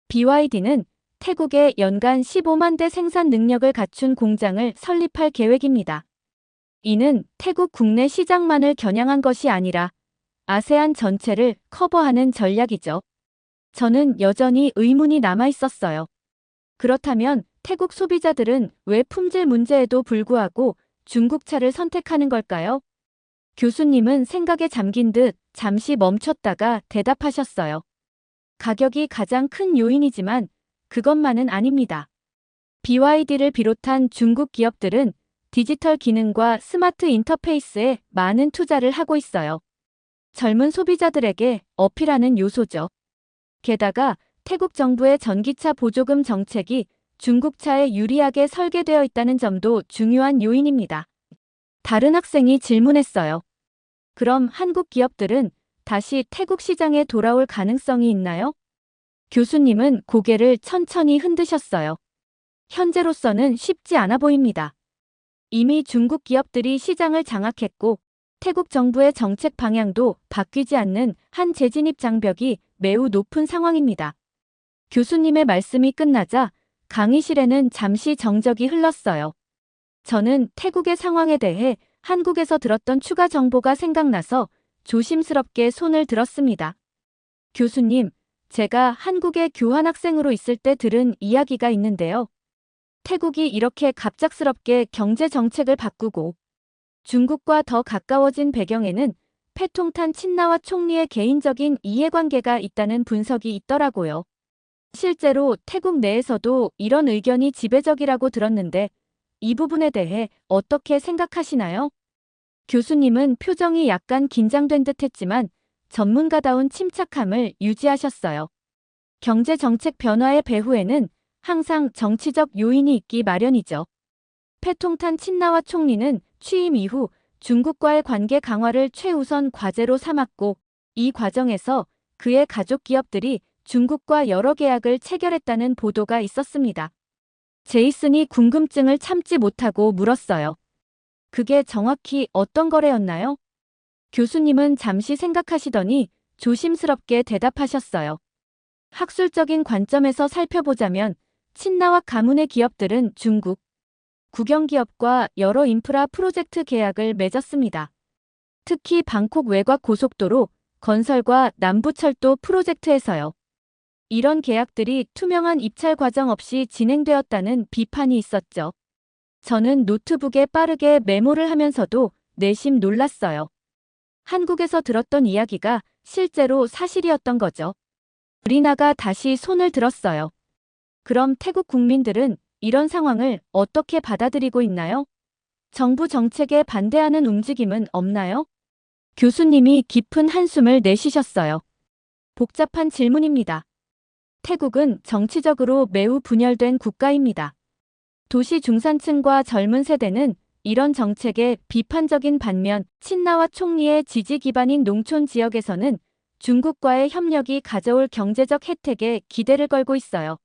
BYD는 태국에 연간 15만 대 생산 능력을 갖춘 공장을 설립할 계획입니다. 이는 태국 국내 시장만을 겨냥한 것이 아니라 아세안 전체를 커버하는 전략이죠. 저는 여전히 의문이 남아 있었어요. 그렇다면 태국 소비자들은 왜 품질 문제에도 불구하고 중국 차를 선택하는 걸까요? 교수님은 생각에 잠긴 듯 잠시 멈췄다가 대답하셨어요. 가격이 가장 큰 요인이지만 그것만은 아닙니다. BYD를 비롯한 중국 기업들은 디지털 기능과 스마트 인터페이스에 많은 투자를 하고 있어요. 젊은 소비자들에게 어필하는 요소죠. 게다가 태국 정부의 전기차 보조금 정책이 중국차에 유리하게 설계되어 있다는 점도 중요한 요인입니다. 다른 학생이 질문했어요. 그럼 한국 기업들은 다시 태국 시장에 돌아올 가능성이 있나요? 교수님은 고개를 천천히 흔드셨어요. 현재로서는 쉽지 않아 보입니다. 이미 중국 기업들이 시장을 장악했고 태국 정부의 정책 방향도 바뀌지 않는 한 재진입 장벽이 매우 높은 상황입니다. 교수님의 말씀이 끝나자 강의실에는 잠시 정적이 흘렀어요. 저는 태국의 상황에 대해 한국에서 들었던 추가 정보가 생각나서 조심스럽게 손을 들었습니다. 교수님, 제가 한국에 교환학생으로 있을 때 들은 이야기가 있는데요. 태국이 이렇게 갑작스럽게 경제 정책을 바꾸고 중국과 더 가까워진 배경에는 패통탄 친나와 총리의 개인적인 이해관계가 있다는 분석이 있더라고요. 실제로 태국 내에서도 이런 의견이 지배적이라고 들었는데 이 부분에 대해 어떻게 생각하시나요? 교수님은 표정이 약간 긴장된 듯 했지만 전문가다운 침착함을 유지하셨어요. 경제 정책 변화의 배후에는 항상 정치적 요인이 있기 마련이죠. 패통탄 친나와 총리는 취임 이후 중국과의 관계 강화를 최우선 과제로 삼았고 이 과정에서 그의 가족 기업들이 중국과 여러 계약을 체결했다는 보도가 있었습니다. 제이슨이 궁금증을 참지 못하고 물었어요. 그게 정확히 어떤 거래였나요? 교수님은 잠시 생각하시더니 조심스럽게 대답하셨어요. 학술적인 관점에서 살펴보자면 친나와 가문의 기업들은 중국, 국영기업과 여러 인프라 프로젝트 계약을 맺었습니다. 특히 방콕 외곽 고속도로, 건설과 남부철도 프로젝트에서요. 이런 계약들이 투명한 입찰 과정 없이 진행되었다는 비판이 있었죠. 저는 노트북에 빠르게 메모를 하면서도 내심 놀랐어요. 한국에서 들었던 이야기가 실제로 사실이었던 거죠. 리나가 다시 손을 들었어요. 그럼 태국 국민들은 이런 상황을 어떻게 받아들이고 있나요? 정부 정책에 반대하는 움직임은 없나요? 교수님이 깊은 한숨을 내쉬셨어요. 복잡한 질문입니다. 태국은 정치적으로 매우 분열된 국가입니다. 도시 중산층과 젊은 세대는 이런 정책에 비판적인 반면 친나와 총리의 지지 기반인 농촌 지역에서는 중국과의 협력이 가져올 경제적 혜택에 기대를 걸고 있어요.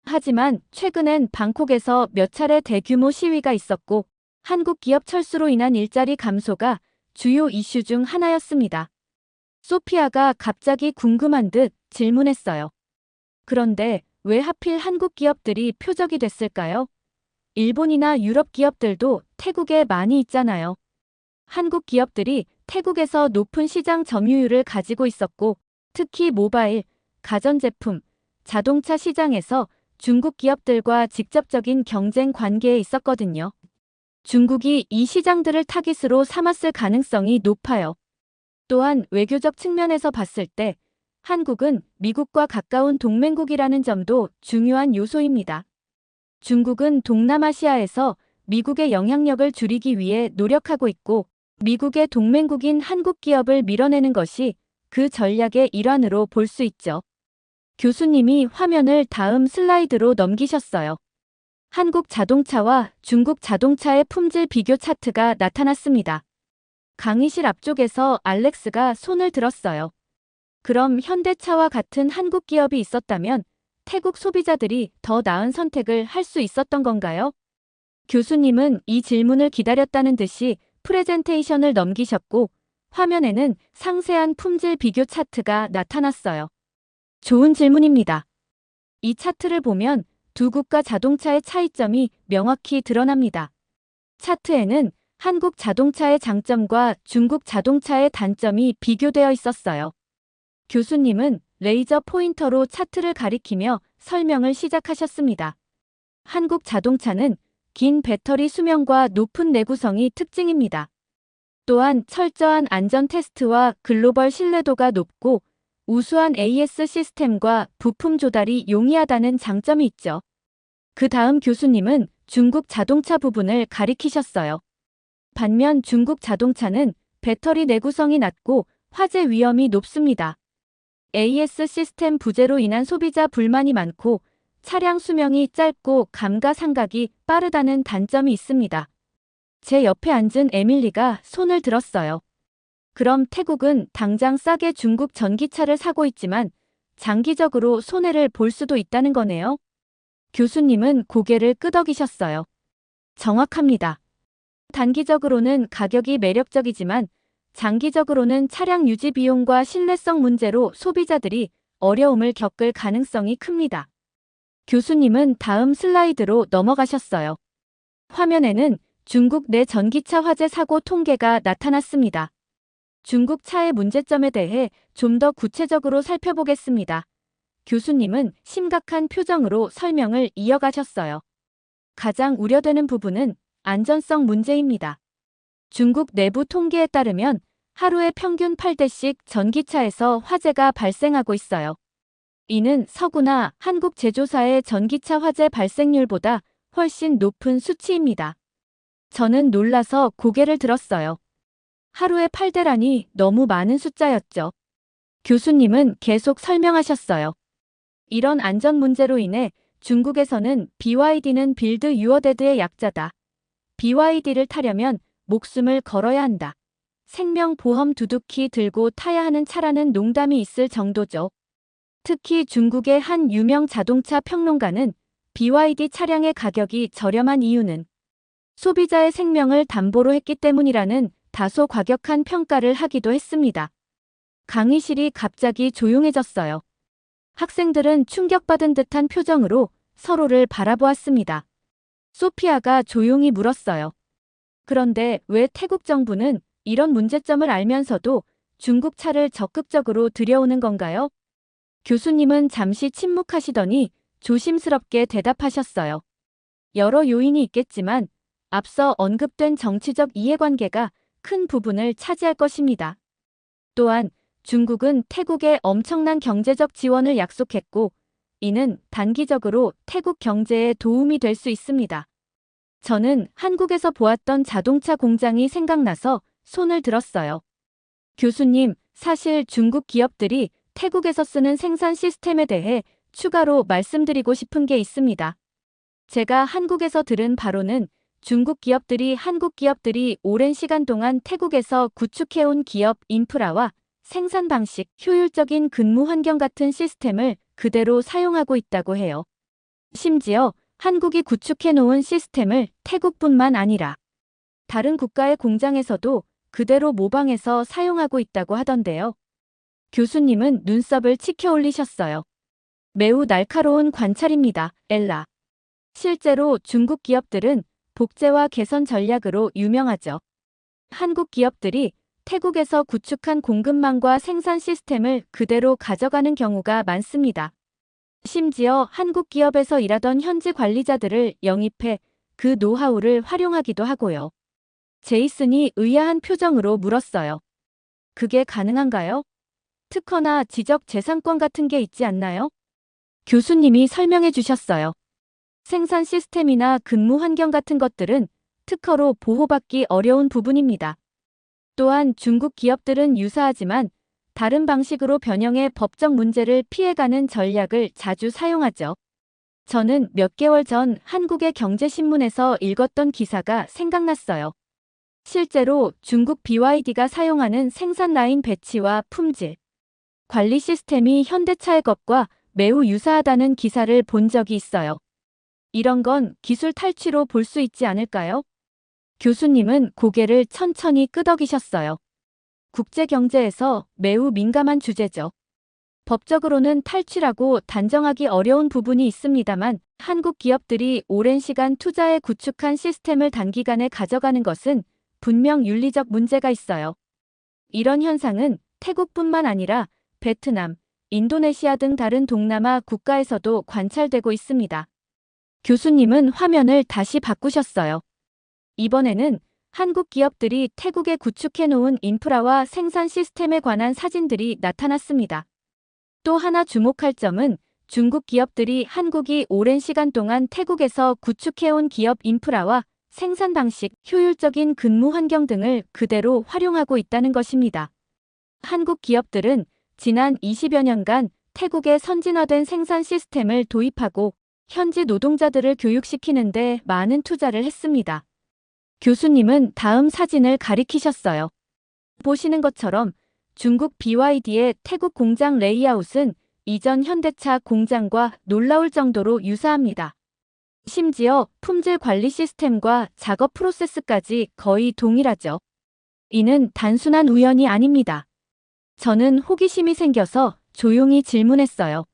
하지만 최근엔 방콕에서 몇 차례 대규모 시위가 있었고 한국 기업 철수로 인한 일자리 감소가 주요 이슈 중 하나였습니다. 소피아가 갑자기 궁금한 듯 질문했어요. 그런데 왜 하필 한국 기업들이 표적이 됐을까요? 일본이나 유럽 기업들도 태국에 많이 있잖아요. 한국 기업들이 태국에서 높은 시장 점유율을 가지고 있었고, 특히 모바일, 가전제품, 자동차 시장에서 중국 기업들과 직접적인 경쟁 관계에 있었거든요. 중국이 이 시장들을 타깃으로 삼았을 가능성이 높아요. 또한 외교적 측면에서 봤을 때 한국은 미국과 가까운 동맹국이라는 점도 중요한 요소입니다. 중국은 동남아시아에서 미국의 영향력을 줄이기 위해 노력하고 있고 미국의 동맹국인 한국 기업을 밀어내는 것이 그 전략의 일환으로 볼 수 있죠. 교수님이 화면을 다음 슬라이드로 넘기셨어요. 한국 자동차와 중국 자동차의 품질 비교 차트가 나타났습니다. 강의실 앞쪽에서 알렉스가 손을 들었어요. 그럼 현대차와 같은 한국 기업이 있었다면 태국 소비자들이 더 나은 선택을 할 수 있었던 건가요? 교수님은 이 질문을 기다렸다는 듯이 프레젠테이션을 넘기셨고 화면에는 상세한 품질 비교 차트가 나타났어요. 좋은 질문입니다. 이 차트를 보면 두 국가 자동차의 차이점이 명확히 드러납니다. 차트에는 한국 자동차의 장점과 중국 자동차의 단점이 비교되어 있었어요. 교수님은 레이저 포인터로 차트를 가리키며 설명을 시작하셨습니다. 한국 자동차는 긴 배터리 수명과 높은 내구성이 특징입니다. 또한 철저한 안전 테스트와 글로벌 신뢰도가 높고 우수한 AS 시스템과 부품 조달이 용이하다는 장점이 있죠. 그 다음 교수님은 중국 자동차 부분을 가리키셨어요. 반면 중국 자동차는 배터리 내구성이 낮고 화재 위험이 높습니다. AS 시스템 부재로 인한 소비자 불만이 많고 차량 수명이 짧고 감가상각이 빠르다는 단점이 있습니다. 제 옆에 앉은 에밀리가 손을 들었어요. 그럼 태국은 당장 싸게 중국 전기차를 사고 있지만 장기적으로 손해를 볼 수도 있다는 거네요. 교수님은 고개를 끄덕이셨어요. 정확합니다. 단기적으로는 가격이 매력적이지만 장기적으로는 차량 유지 비용과 신뢰성 문제로 소비자들이 어려움을 겪을 가능성이 큽니다. 교수님은 다음 슬라이드로 넘어가셨어요. 화면에는 중국 내 전기차 화재 사고 통계가 나타났습니다. 중국 차의 문제점에 대해 좀 더 구체적으로 살펴보겠습니다. 교수님은 심각한 표정으로 설명을 이어가셨어요. 가장 우려되는 부분은 안전성 문제입니다. 중국 내부 통계에 따르면 하루에 평균 8대씩 전기차에서 화재가 발생하고 있어요. 이는 서구나 한국 제조사의 전기차 화재 발생률보다 훨씬 높은 수치입니다. 저는 놀라서 고개를 들었어요. 하루에 8대라니 너무 많은 숫자였죠. 교수님은 계속 설명하셨어요. 이런 안전 문제로 인해 중국에서는 BYD는 빌드 유어 데드의 약자다. BYD를 타려면 목숨을 걸어야 한다. 생명보험 두둑히 들고 타야 하는 차라는 농담이 있을 정도죠. 특히 중국의 한 유명 자동차 평론가는 BYD 차량의 가격이 저렴한 이유는 소비자의 생명을 담보로 했기 때문이라는 다소 과격한 평가를 하기도 했습니다. 강의실이 갑자기 조용해졌어요. 학생들은 충격받은 듯한 표정으로 서로를 바라보았습니다. 소피아가 조용히 물었어요. 그런데 왜 태국 정부는 이런 문제점을 알면서도 중국 차를 적극적으로 들여오는 건가요? 교수님은 잠시 침묵하시더니 조심스럽게 대답하셨어요. 여러 요인이 있겠지만 앞서 언급된 정치적 이해관계가 큰 부분을 차지할 것입니다. 또한 중국은 태국에 엄청난 경제적 지원을 약속했고 이는 단기적으로 태국 경제에 도움이 될 수 있습니다. 저는 한국에서 보았던 자동차 공장이 생각나서 손을 들었어요. 교수님, 사실 중국 기업들이 태국에서 쓰는 생산 시스템에 대해 추가로 말씀드리고 싶은 게 있습니다. 제가 한국에서 들은 바로는 중국 기업들이 한국 기업들이 오랜 시간 동안 태국에서 구축해온 기업 인프라와 생산 방식, 효율적인 근무 환경 같은 시스템을 그대로 사용하고 있다고 해요. 심지어 한국이 구축해놓은 시스템을 태국뿐만 아니라 다른 국가의 공장에서도 그대로 모방해서 사용하고 있다고 하던데요. 교수님은 눈썹을 치켜 올리셨어요. 매우 날카로운 관찰입니다, 엘라. 실제로 중국 기업들은 복제와 개선 전략으로 유명하죠. 한국 기업들이 태국에서 구축한 공급망과 생산 시스템을 그대로 가져가는 경우가 많습니다. 심지어 한국 기업에서 일하던 현지 관리자들을 영입해 그 노하우를 활용하기도 하고요. 제이슨이 의아한 표정으로 물었어요. 그게 가능한가요? 특허나 지적 재산권 같은 게 있지 않나요? 교수님이 설명해 주셨어요. 생산 시스템이나 근무 환경 같은 것들은 특허로 보호받기 어려운 부분입니다. 또한 중국 기업들은 유사하지만 다른 방식으로 변형해 법적 문제를 피해가는 전략을 자주 사용하죠. 저는 몇 개월 전 한국의 경제신문에서 읽었던 기사가 생각났어요. 실제로 중국 BYD가 사용하는 생산 라인 배치와 품질, 관리 시스템이 현대차의 것과 매우 유사하다는 기사를 본 적이 있어요. 이런 건 기술 탈취로 볼 수 있지 않을까요? 교수님은 고개를 천천히 끄덕이셨어요. 국제 경제에서 매우 민감한 주제죠. 법적으로는 탈취라고 단정하기 어려운 부분이 있습니다만 한국 기업들이 오랜 시간 투자해 구축한 시스템을 단기간에 가져가는 것은 분명 윤리적 문제가 있어요. 이런 현상은 태국뿐만 아니라 베트남, 인도네시아 등 다른 동남아 국가에서도 관찰되고 있습니다. 교수님은 화면을 다시 바꾸셨어요. 이번에는 한국 기업들이 태국에 구축해 놓은 인프라와 생산 시스템에 관한 사진들이 나타났습니다. 또 하나 주목할 점은 중국 기업들이 한국이 오랜 시간 동안 태국에서 구축해온 기업 인프라와 생산 방식, 효율적인 근무 환경 등을 그대로 활용하고 있다는 것입니다. 한국 기업들은 지난 20여 년간 태국에 선진화된 생산 시스템을 도입하고 현지 노동자들을 교육시키는 데 많은 투자를 했습니다. 교수님은 다음 사진을 가리키셨어요. 보시는 것처럼 중국 BYD의 태국 공장 레이아웃은 이전 현대차 공장과 놀라울 정도로 유사합니다. 심지어 품질 관리 시스템과 작업 프로세스까지 거의 동일하죠. 이는 단순한 우연이 아닙니다. 저는 호기심이 생겨서 조용히 질문했어요.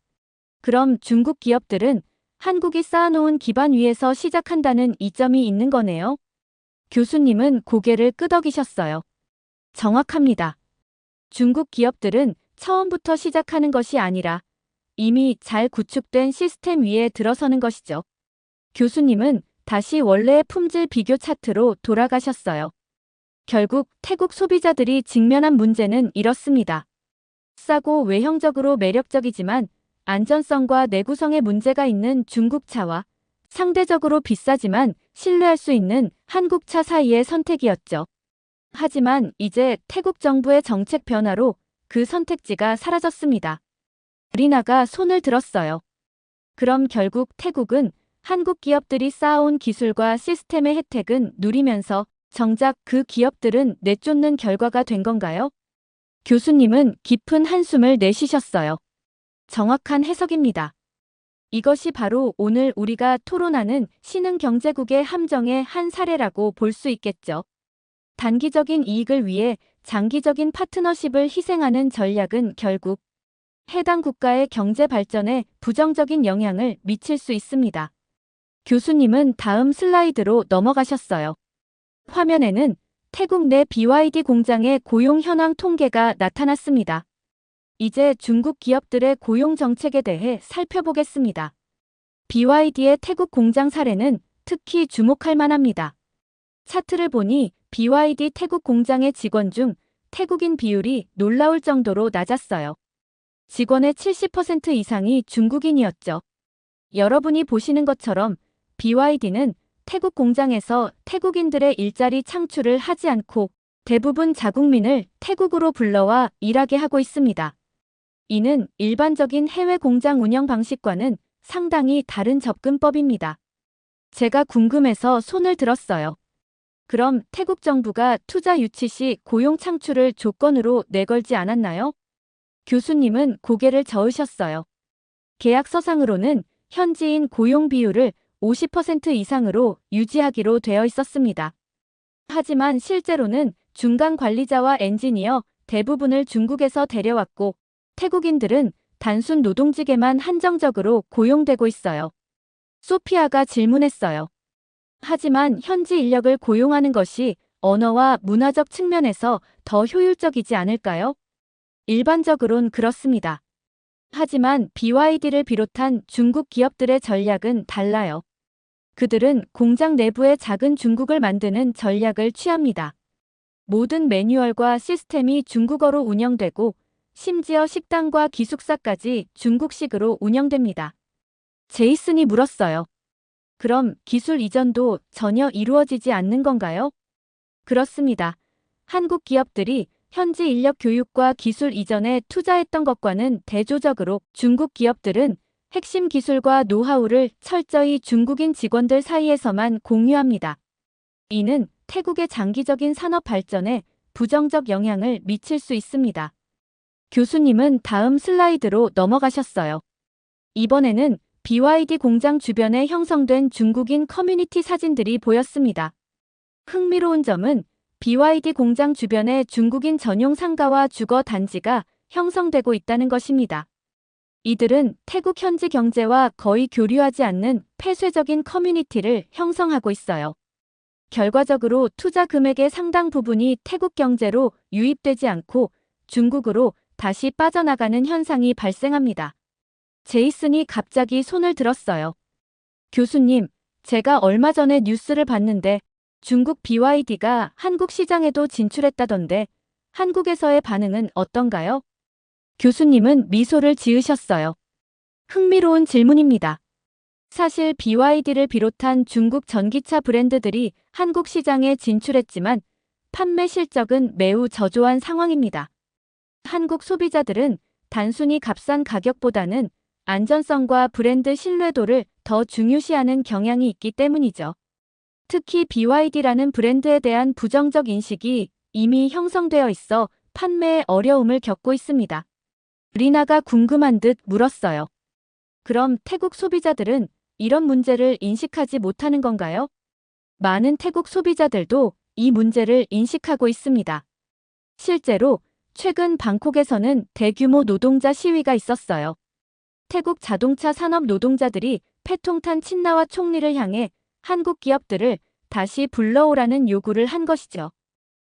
그럼 중국 기업들은 한국이 쌓아놓은 기반 위에서 시작한다는 이점이 있는 거네요? 교수님은 고개를 끄덕이셨어요. 정확합니다. 중국 기업들은 처음부터 시작하는 것이 아니라 이미 잘 구축된 시스템 위에 들어서는 것이죠. 교수님은 다시 원래의 품질 비교 차트로 돌아가셨어요. 결국 태국 소비자들이 직면한 문제는 이렇습니다. 싸고 외형적으로 매력적이지만 안전성과 내구성에 문제가 있는 중국차와 상대적으로 비싸지만 신뢰할 수 있는 한국차 사이의 선택이었죠. 하지만 이제 태국 정부의 정책 변화로 그 선택지가 사라졌습니다. 리나가 손을 들었어요. 그럼 결국 태국은 한국 기업들이 쌓아온 기술과 시스템의 혜택은 누리면서 정작 그 기업들은 내쫓는 결과가 된 건가요? 교수님은 깊은 한숨을 내쉬셨어요. 정확한 해석입니다. 이것이 바로 오늘 우리가 토론하는 신흥경제국의 함정의 한 사례라고 볼 수 있겠죠. 단기적인 이익을 위해 장기적인 파트너십을 희생하는 전략은 결국 해당 국가의 경제 발전에 부정적인 영향을 미칠 수 있습니다. 교수님은 다음 슬라이드로 넘어가셨어요. 화면에는 태국 내 BYD 공장의 고용 현황 통계가 나타났습니다. 이제 중국 기업들의 고용 정책에 대해 살펴보겠습니다. BYD의 태국 공장 사례는 특히 주목할 만합니다. 차트를 보니 BYD 태국 공장의 직원 중 태국인 비율이 놀라울 정도로 낮았어요. 직원의 70% 이상이 중국인이었죠. 여러분이 보시는 것처럼 BYD는 태국 공장에서 태국인들의 일자리 창출을 하지 않고 대부분 자국민을 태국으로 불러와 일하게 하고 있습니다. 이는 일반적인 해외 공장 운영 방식과는 상당히 다른 접근법입니다. 제가 궁금해서 손을 들었어요. 그럼 태국 정부가 투자 유치 시 고용 창출을 조건으로 내걸지 않았나요? 교수님은 고개를 저으셨어요. 계약서상으로는 현지인 고용 비율을 50% 이상으로 유지하기로 되어 있었습니다. 하지만 실제로는 중간 관리자와 엔지니어 대부분을 중국에서 데려왔고 태국인들은 단순 노동직에만 한정적으로 고용되고 있어요. 소피아가 질문했어요. 하지만 현지 인력을 고용하는 것이 언어와 문화적 측면에서 더 효율적이지 않을까요? 일반적으론 그렇습니다. 하지만 BYD를 비롯한 중국 기업들의 전략은 달라요. 그들은 공장 내부에 작은 중국을 만드는 전략을 취합니다. 모든 매뉴얼과 시스템이 중국어로 운영되고 심지어 식당과 기숙사까지 중국식으로 운영됩니다. 제이슨이 물었어요. 그럼 기술 이전도 전혀 이루어지지 않는 건가요? 그렇습니다. 한국 기업들이 현지 인력 교육과 기술 이전에 투자했던 것과는 대조적으로 중국 기업들은 핵심 기술과 노하우를 철저히 중국인 직원들 사이에서만 공유합니다. 이는 태국의 장기적인 산업 발전에 부정적 영향을 미칠 수 있습니다. 교수님은 다음 슬라이드로 넘어가셨어요. 이번에는 BYD 공장 주변에 형성된 중국인 커뮤니티 사진들이 보였습니다. 흥미로운 점은 BYD 공장 주변에 중국인 전용 상가와 주거 단지가 형성되고 있다는 것입니다. 이들은 태국 현지 경제와 거의 교류하지 않는 폐쇄적인 커뮤니티를 형성하고 있어요. 결과적으로 투자 금액의 상당 부분이 태국 경제로 유입되지 않고 중국으로 다시 빠져나가는 현상이 발생합니다. 제이슨이 갑자기 손을 들었어요. 교수님, 제가 얼마 전에 뉴스를 봤는데 중국 BYD가 한국 시장에도 진출했다던데 한국에서의 반응은 어떤가요? 교수님은 미소를 지으셨어요. 흥미로운 질문입니다. 사실 BYD를 비롯한 중국 전기차 브랜드들이 한국 시장에 진출했지만 판매 실적은 매우 저조한 상황입니다. 한국 소비자들은 단순히 값싼 가격보다는 안전성과 브랜드 신뢰도를 더 중요시하는 경향이 있기 때문이죠. 특히 BYD라는 브랜드에 대한 부정적 인식이 이미 형성되어 있어 판매에 어려움을 겪고 있습니다. 리나가 궁금한 듯 물었어요. 그럼 태국 소비자들은 이런 문제를 인식하지 못하는 건가요? 많은 태국 소비자들도 이 문제를 인식하고 있습니다. 실제로 최근 방콕에서는 대규모 노동자 시위가 있었어요. 태국 자동차 산업 노동자들이 패통탄 친나와 총리를 향해 한국 기업들을 다시 불러오라는 요구를 한 것이죠.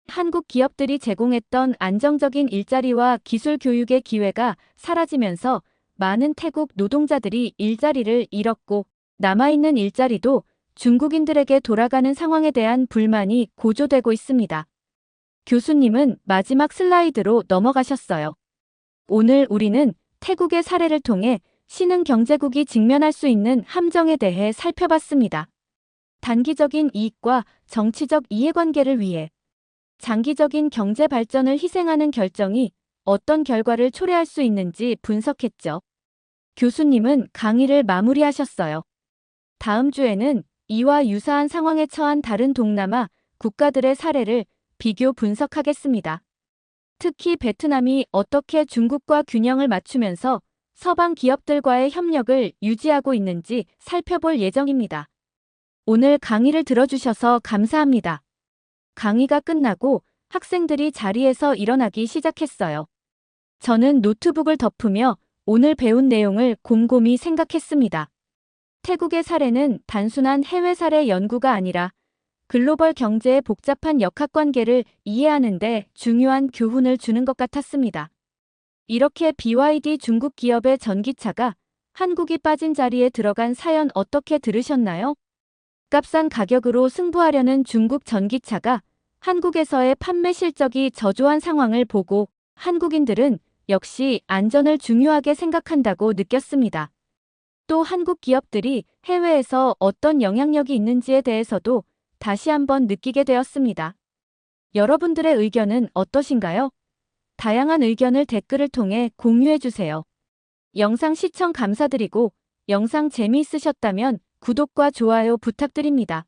한국 기업들이 제공했던 안정적인 일자리와 기술 교육의 기회가 사라지면서 많은 태국 노동자들이 일자리를 잃었고 남아있는 일자리도 중국인들에게 돌아가는 상황에 대한 불만이 고조되고 있습니다. 교수님은 마지막 슬라이드로 넘어가셨어요. 오늘 우리는 태국의 사례를 통해 신흥 경제국이 직면할 수 있는 함정에 대해 살펴봤습니다. 단기적인 이익과 정치적 이해관계를 위해 장기적인 경제 발전을 희생하는 결정이 어떤 결과를 초래할 수 있는지 분석했죠. 교수님은 강의를 마무리하셨어요. 다음 주에는 이와 유사한 상황에 처한 다른 동남아 국가들의 사례를 비교 분석하겠습니다. 특히 베트남이 어떻게 중국과 균형을 맞추면서 서방 기업들과의 협력을 유지하고 있는지 살펴볼 예정입니다. 오늘 강의를 들어주셔서 감사합니다. 강의가 끝나고 학생들이 자리에서 일어나기 시작했어요. 저는 노트북을 덮으며 오늘 배운 내용을 곰곰이 생각했습니다. 태국의 사례는 단순한 해외 사례 연구가 아니라 글로벌 경제의 복잡한 역학관계를 이해하는 데 중요한 교훈을 주는 것 같았습니다. 이렇게 BYD 중국 기업의 전기차가 한국이 빠진 자리에 들어간 사연 어떻게 들으셨나요? 값싼 가격으로 승부하려는 중국 전기차가 한국에서의 판매 실적이 저조한 상황을 보고 한국인들은 역시 안전을 중요하게 생각한다고 느꼈습니다. 또 한국 기업들이 해외에서 어떤 영향력이 있는지에 대해서도 다시 한번 느끼게 되었습니다. 여러분들의 의견은 어떠신가요? 다양한 의견을 댓글을 통해 공유해주세요. 영상 시청 감사드리고 영상 재미있으셨다면 구독과 좋아요 부탁드립니다.